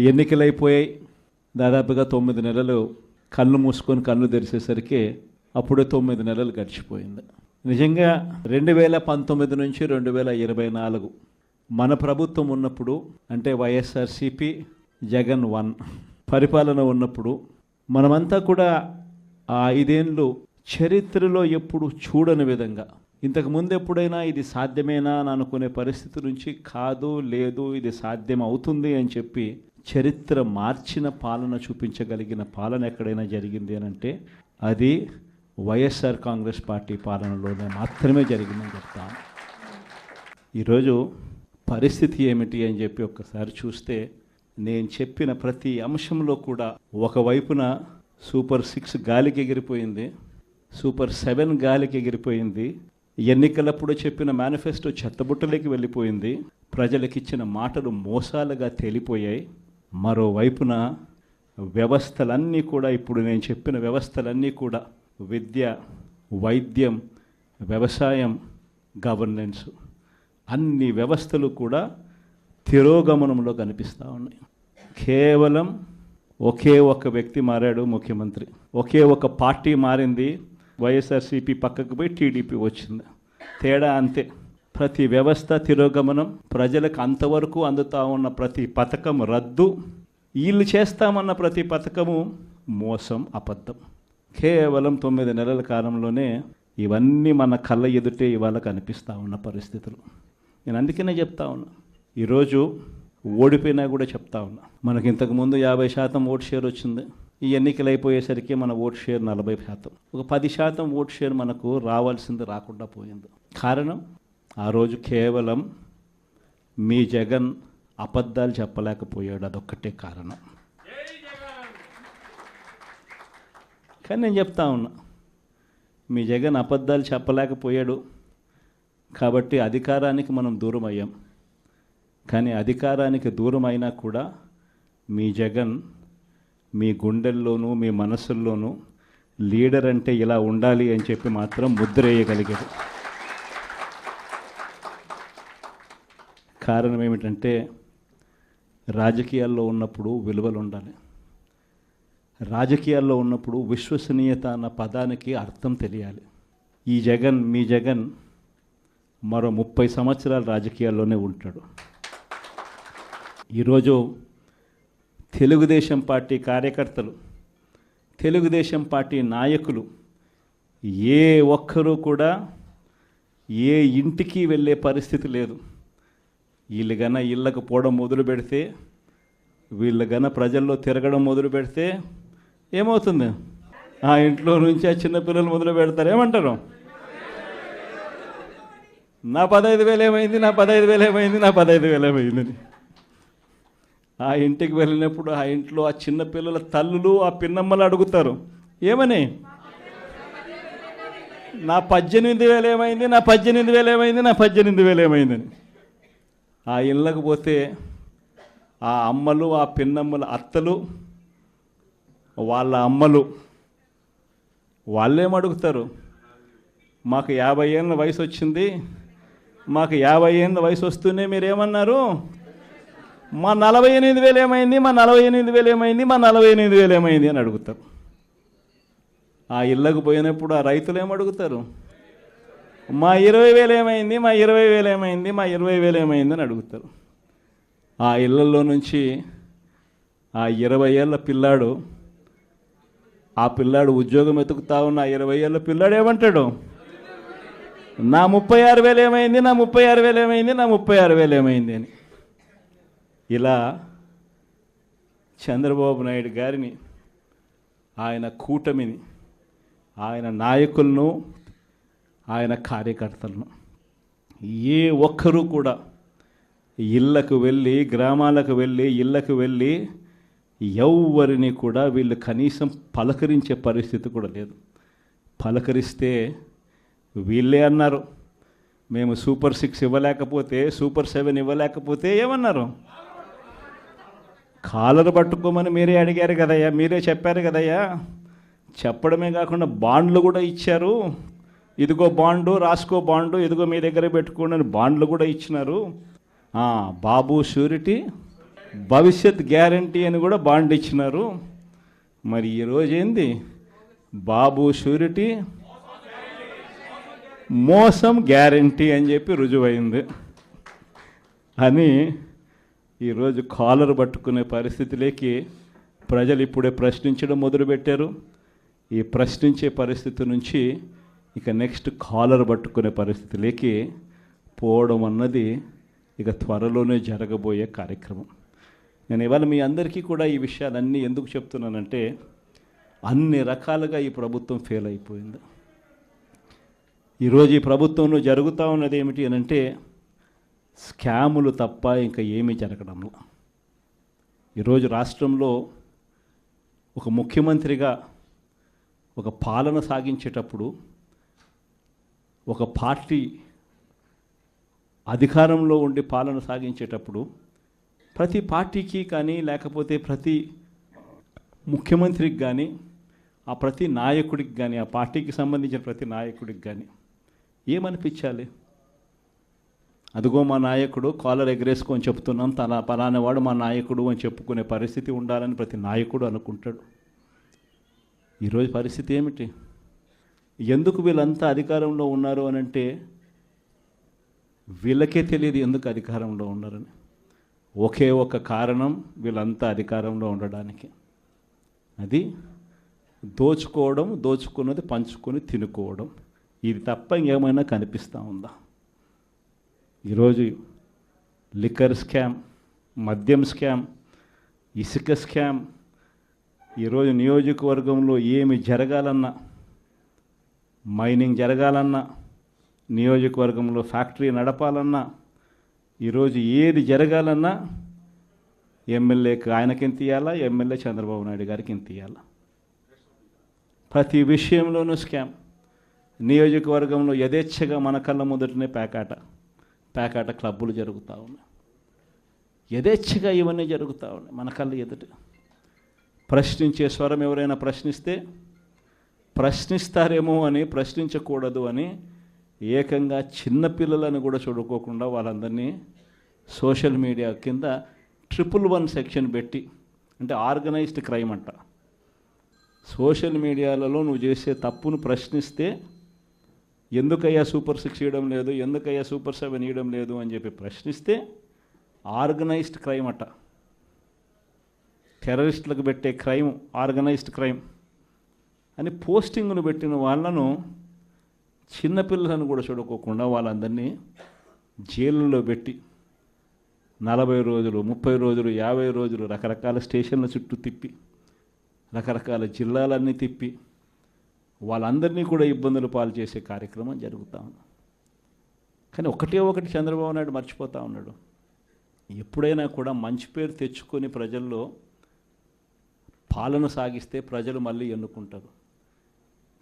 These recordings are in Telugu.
ఎన్నికలు అయిపోయాయి. దాదాపుగా 9 నెలలు కళ్ళు మూసుకొని కళ్ళు తెరిచేసరికి అప్పుడే 9 నెలలు గడిచిపోయింది. నిజంగా 2019 నుంచి 2024 మన ప్రభుత్వం ఉన్నప్పుడు, అంటే వైఎస్ఆర్సీపీ జగన్ 1 పరిపాలన ఉన్నప్పుడు మనమంతా కూడా ఆ 5 ఏళ్ళు చరిత్రలో ఎప్పుడు చూడని విధంగా, ఇంతకుముందు ఎప్పుడైనా ఇది సాధ్యమేనా అని అనుకునే పరిస్థితి నుంచి కాదు, లేదు, ఇది సాధ్యం అవుతుంది అని చెప్పి చరిత్ర మార్చిన పాలన చూపించగలిగిన పాలన ఎక్కడైనా జరిగింది అని అంటే అది వైఎస్ఆర్ కాంగ్రెస్ పార్టీ పాలనలోనే మాత్రమే జరిగిందని చెప్తాను. ఈరోజు పరిస్థితి ఏమిటి అని చెప్పి ఒక్కసారి చూస్తే, నేను చెప్పిన ప్రతి అంశంలో కూడా ఒకవైపున సూపర్ 6 గాలికి ఎగిరిపోయింది, సూపర్ 7 గాలికి ఎగిరిపోయింది, ఎన్నికలప్పుడు చెప్పిన మేనిఫెస్టో చెత్తబుట్టలోకి వెళ్ళిపోయింది, ప్రజలకిచ్చిన మాటలు మోసాలుగా తేలిపోయాయి. మరోవైపున వ్యవస్థలన్నీ కూడా, ఇప్పుడు నేను చెప్పిన వ్యవస్థలన్నీ కూడా విద్య, వైద్యం, వ్యవసాయం, గవర్నెన్స్, అన్ని వ్యవస్థలు కూడా తిరోగమనంలో కనిపిస్తూ ఉన్నాయి. కేవలం ఒకే ఒక్క వ్యక్తి మారాడు, ముఖ్యమంత్రి. ఒకే ఒక పార్టీ మారింది, వైఎస్ఆర్సీపీ పక్కకు పోయి టీడీపీ వచ్చింది. తేడా అంతే. ప్రతి వ్యవస్థ తిరోగమనం, ప్రజలకు అంతవరకు అందుతూ ఉన్న ప్రతి పథకం రద్దు, వీళ్ళు చేస్తామన్న ప్రతి పథకము మోసం, అబద్ధం. కేవలం 9 నెలల కాలంలోనే ఇవన్నీ మన కళ్ళ ఎదుటే ఇవాళ కనిపిస్తూ ఉన్న పరిస్థితులు. నేను అందుకనే చెప్తా ఉన్నా, ఈరోజు ఓడిపోయినా కూడా చెప్తా ఉన్నా, మనకి ఇంతకుముందు 50% ఓట్ షేర్ వచ్చింది. ఈ ఎన్నికలు అయిపోయేసరికి మన ఓట్ షేర్ 40%. ఒక 10% ఓట్ షేర్ మనకు రావాల్సింది రాకుండా పోయింది. కారణం, ఆ రోజు కేవలం మీ జగన్ అబద్ధాలు చెప్పలేకపోయాడు, అదొక్కటే కారణం. కానీ నేను చెప్తా ఉన్నా, మీ జగన్ అబద్ధాలు చెప్పలేకపోయాడు కాబట్టి అధికారానికి మనం దూరం అయ్యాం. కానీ అధికారానికి దూరం అయినా కూడా మీ జగన్ మీ గుండెల్లోనూ మీ మనసుల్లోనూ లీడర్ అంటే ఇలా ఉండాలి అని చెప్పి మాత్రం ముద్ర వేయగలిగాడు. కారణం ఏమిటంటే, రాజకీయాల్లో ఉన్నప్పుడు విలువలు ఉండాలి. రాజకీయాల్లో ఉన్నప్పుడు విశ్వసనీయత అన్న పదానికి అర్థం తెలియాలి. ఈ జగన్, మీ జగన్ మరో 30 సంవత్సరాలు రాజకీయాల్లోనే ఉంటాడు. ఈరోజు తెలుగుదేశం పార్టీ కార్యకర్తలు, తెలుగుదేశం పార్టీ నాయకులు ఏ ఒక్కరూ కూడా ఏ ఇంటికి వెళ్ళే పరిస్థితి లేదు. వీళ్ళు గన ఇళ్ళకు పోవడం మొదలు పెడితే, వీళ్ళు గన ప్రజల్లో తిరగడం మొదలు పెడితే ఏమవుతుంది? ఆ ఇంట్లో నుంచి ఆ చిన్నపిల్లలు మొదలు పెడతారు. ఏమంటారు? నా 15,000 ఏమైంది, నా 15,000 ఏమైంది, నా 15,000 ఏమైందని. ఆ ఇంటికి వెళ్ళినప్పుడు ఆ ఇంట్లో ఆ చిన్నపిల్లల తల్లులు, ఆ పిన్నమ్మలు అడుగుతారు, ఏమని? నా 18,000 ఏమైంది, నా 18,000 ఏమైంది, నా 18,000 ఏమైందని. ఆ ఇళ్ళకు పోతే ఆ అమ్మలు, ఆ పిన్నమ్మల అత్తలు, వాళ్ళ అమ్మలు వాళ్ళేమడుగుతారు? మాకు 50 ఏళ్ళ వయసు వచ్చింది, మాకు 50 ఏళ్ళ వయసు వస్తూనే మీరేమన్నారు? మా 48,000 ఏమైంది, మా 48,000 ఏమైంది, మా 48,000 ఏమైంది అని అడుగుతారు. ఆ ఇళ్ళకు పోయినప్పుడు ఆ రైతులు ఏమడుగుతారు? మా 20,000 ఏమైంది, మా 20,000 ఏమైంది, మా 20,000 ఏమైంది అని అడుగుతారు. ఆ ఇళ్ళల్లో నుంచి ఆ 20 ఏళ్ళ పిల్లాడు, ఆ పిల్లాడు ఉద్యోగం వెతుకుతా ఉన్న ఆ 20 ఏళ్ళ పిల్లాడు ఏమంటాడు? నా 36,000 ఏమైంది, నా 36,000 ఏమైంది, నా 36,000 ఏమైంది అని. ఇలా చంద్రబాబు నాయుడు గారిని, ఆయన కూటమిని, ఆయన నాయకులను, ఆయన కార్యకర్తలను ఏ ఒక్కరూ కూడా ఇళ్ళకు వెళ్ళి, గ్రామాలకు వెళ్ళి, ఇళ్ళకు వెళ్ళి ఎవరిని కూడా వీళ్ళు కనీసం పలకరించే పరిస్థితి కూడా లేదు. పలకరిస్తే వీళ్ళే అన్నారు, మేము సూపర్ 6 ఇవ్వలేకపోతే, సూపర్ 7 ఇవ్వలేకపోతే ఏమన్నారు? కాలర్ పట్టుకోమని మీరే అడిగారు కదయ్యా, మీరే చెప్పారు కదయ్యా. చెప్పడమే కాకుండా బాండ్లు కూడా ఇచ్చారు. ఇదిగో బాండు, రాసుకో బాండు, ఇదిగో మీ దగ్గర పెట్టుకోండి అని బాండ్లు కూడా ఇచ్చినారు. బాబు షూరిటీ, భవిష్యత్ గ్యారంటీ అని కూడా బాండ్ ఇచ్చినారు. మరి ఈరోజు ఏంది, బాబు షూరిటీ మోసం గ్యారంటీ అని చెప్పి రుజువైంది అని ఈరోజు కాలర్ పట్టుకునే పరిస్థితిలోకి ప్రజలు ఇప్పుడే ప్రశ్నించడం మొదలుపెట్టారు. ఈ ప్రశ్నించే పరిస్థితి నుంచి ఇక నెక్స్ట్ కాలర్ పట్టుకునే పరిస్థితిలోకి పోవడం అన్నది ఇక త్వరలోనే జరగబోయే కార్యక్రమం. నేను ఇవాళ మీ అందరికీ కూడా ఈ విషయాలన్నీ ఎందుకు చెప్తున్నానంటే, అన్ని రకాలుగా ఈ ప్రభుత్వం ఫెయిల్ అయిపోయింది. ఈరోజు ఈ ప్రభుత్వంలో జరుగుతూ ఉన్నది ఏమిటి అని అంటే, స్కాములు తప్ప ఇంకా ఏమీ జరగడంలో. ఈరోజు రాష్ట్రంలో ఒక ముఖ్యమంత్రిగా ఒక పాలన సాగించేటప్పుడు, ఒక పార్టీ అధికారంలో ఉండి పాలన సాగించేటప్పుడు ప్రతి పార్టీకి కానీ లేకపోతే ప్రతి ముఖ్యమంత్రికి కానీ ఆ ప్రతి నాయకుడికి కానీ ఆ పార్టీకి సంబంధించిన ప్రతి నాయకుడికి కానీ ఏమనిపించాలి? అదిగో మా నాయకుడు, కాలర్ ఎగరేసుకొని చెప్తున్నాం, తన పలానవాడు మా నాయకుడు అని చెప్పుకునే పరిస్థితి ఉండాలని ప్రతి నాయకుడు అనుకుంటాడు. ఈరోజు పరిస్థితి ఏమిటి? ఎందుకు వీళ్ళంతా అధికారంలో ఉన్నారు అని అంటే వీళ్ళకే తెలియదు ఎందుకు అధికారంలో ఉన్నారని. ఒకే ఒక కారణం వీళ్ళంతా అధికారంలో ఉండడానికి, అది దోచుకోవడం, దోచుకున్నది పంచుకొని తినుకోవడం. ఇది తప్ప ఇంకేమైనా కనిపిస్తూ ఉందా? ఈరోజు లిక్కర్ స్కామ్, మద్యం స్కామ్, ఇసుక స్కామ్, ఈరోజు నియోజకవర్గంలో ఏమి జరగాలన్నా, మైనింగ్ జరగాలన్నా, నియోజకవర్గంలో ఫ్యాక్టరీ నడపాలన్నా, ఈరోజు ఏది జరగాలన్నా ఎమ్మెల్యేకి ఆయనకి ఎంత ఇవ్వాలా, ఎమ్మెల్యే చంద్రబాబు నాయుడు గారికి ఎంత ఇవ్వాలా. ప్రతి విషయంలోనూ స్కామ్. నియోజకవర్గంలో యథేచ్ఛగా మన కళ్ళ మొదటనే పేకాట క్లబ్బులు జరుగుతూ ఉన్నాయి. యథేచ్ఛగా ఇవన్నీ జరుగుతూ ఉన్నాయి మన కళ్ళ ఎదుట. ప్రశ్నించే స్వరం ఎవరైనా ప్రశ్నిస్తే ప్రశ్నిస్తారేమో అని, ప్రశ్నించకూడదు అని ఏకంగా చిన్నపిల్లలను కూడా చూడుకోకుండా వాళ్ళందరినీ సోషల్ మీడియా కింద 111 సెక్షన్ పెట్టి, అంటే ఆర్గనైజ్డ్ క్రైమ్ అంట. సోషల్ మీడియాలలో నువ్వు చేసే తప్పును ప్రశ్నిస్తే ఎందుకయ్యా సూపర్ 6 ఇవ్వడం లేదు, ఎందుకయ్యా సూపర్ 7 ఇవ్వడం లేదు అని చెప్పి ప్రశ్నిస్తే ఆర్గనైజ్డ్ క్రైమ్ అట. టెర్రరిస్టులకు పెట్టే క్రైమ్ ఆర్గనైజ్డ్ క్రైమ్ అని పోస్టింగ్ను పెట్టిన వాళ్ళను, చిన్నపిల్లలను కూడా చూడుకోకుండా వాళ్ళందరినీ జైలులో పెట్టి 40 రోజులు, 30 రోజులు, 50 రోజులు రకరకాల స్టేషన్ల చుట్టూ తిప్పి, రకరకాల జిల్లాలన్నీ తిప్పి వాళ్ళందరినీ కూడా ఇబ్బందులు పాలు చేసే కార్యక్రమం జరుగుతూ ఉంది. కానీ ఒకటి చంద్రబాబు నాయుడు మర్చిపోతూ ఉన్నాడు. ఎప్పుడైనా కూడా మంచి పేరు తెచ్చుకొని ప్రజల్లో పాలన సాగిస్తే ప్రజలు మళ్ళీ ఎన్నుకుంటారు.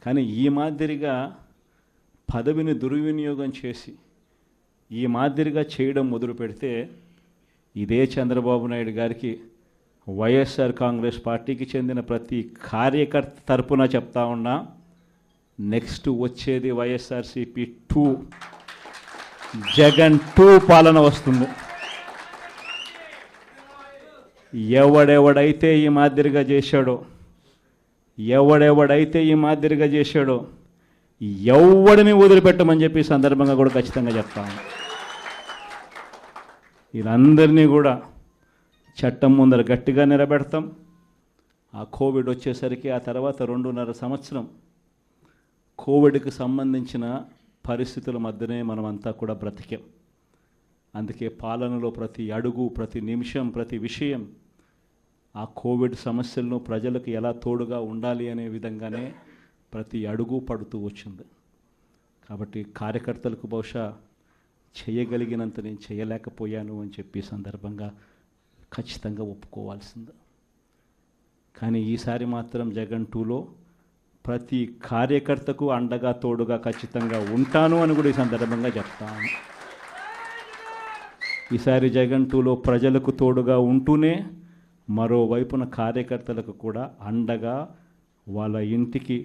కానీ ఈ మాదిరిగా పదవిని దుర్వినియోగం చేసి ఈ మాదిరిగా చేయడం మొదలు పెడితే ఇదే చంద్రబాబు నాయుడు గారికి వైఎస్ఆర్ కాంగ్రెస్ పార్టీకి చెందిన ప్రతి కార్యకర్త తరపున చెప్తా ఉన్నా, నెక్స్ట్ వచ్చేది వైఎస్ఆర్సీపీ 2, జగన్ 2 పాలన వస్తుంది. ఎవడెవడైతే ఈ మాదిరిగా చేశాడో, ఎవడిని వదిలిపెట్టమని చెప్పి సందర్భంగా కూడా ఖచ్చితంగా చెప్తాను. వీళ్ళందరినీ కూడా చట్టం ముందర గట్టిగా నిలబెడతాం. ఆ కోవిడ్ వచ్చేసరికి ఆ తర్వాత 2.5 సంవత్సరం కోవిడ్కి సంబంధించిన పరిస్థితుల మధ్యనే మనమంతా కూడా బ్రతికాం. అందుకే పాలనలో ప్రతి అడుగు, ప్రతి నిమిషం, ప్రతి విషయం ఆ కోవిడ్ సమస్యలను ప్రజలకు ఎలా తోడుగా ఉండాలి అనే విధంగానే ప్రతి అడుగు పడుతూ వచ్చింది. కాబట్టి కార్యకర్తలకు బహుశా చేయగలిగినంత నేను చేయలేకపోయాను అని చెప్పి సందర్భంగా ఖచ్చితంగా ఒప్పుకోవాల్సింది. కానీ ఈసారి మాత్రం జగన్ 2లో ప్రతి కార్యకర్తకు అండగా తోడుగా ఖచ్చితంగా ఉంటాను అని కూడా ఈ సందర్భంగా చెప్తాను. ఈసారి జగన్ 2లో ప్రజలకు తోడుగా ఉంటూనే మరోవైపున కార్యకర్తలకు కూడా అండగా, వాళ్ళ ఇంటికి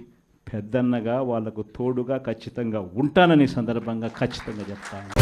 పెద్దన్నగా, వాళ్లకు తోడుగా ఖచ్చితంగా ఉంటానని సందర్భంగా ఖచ్చితంగా చెప్తాను.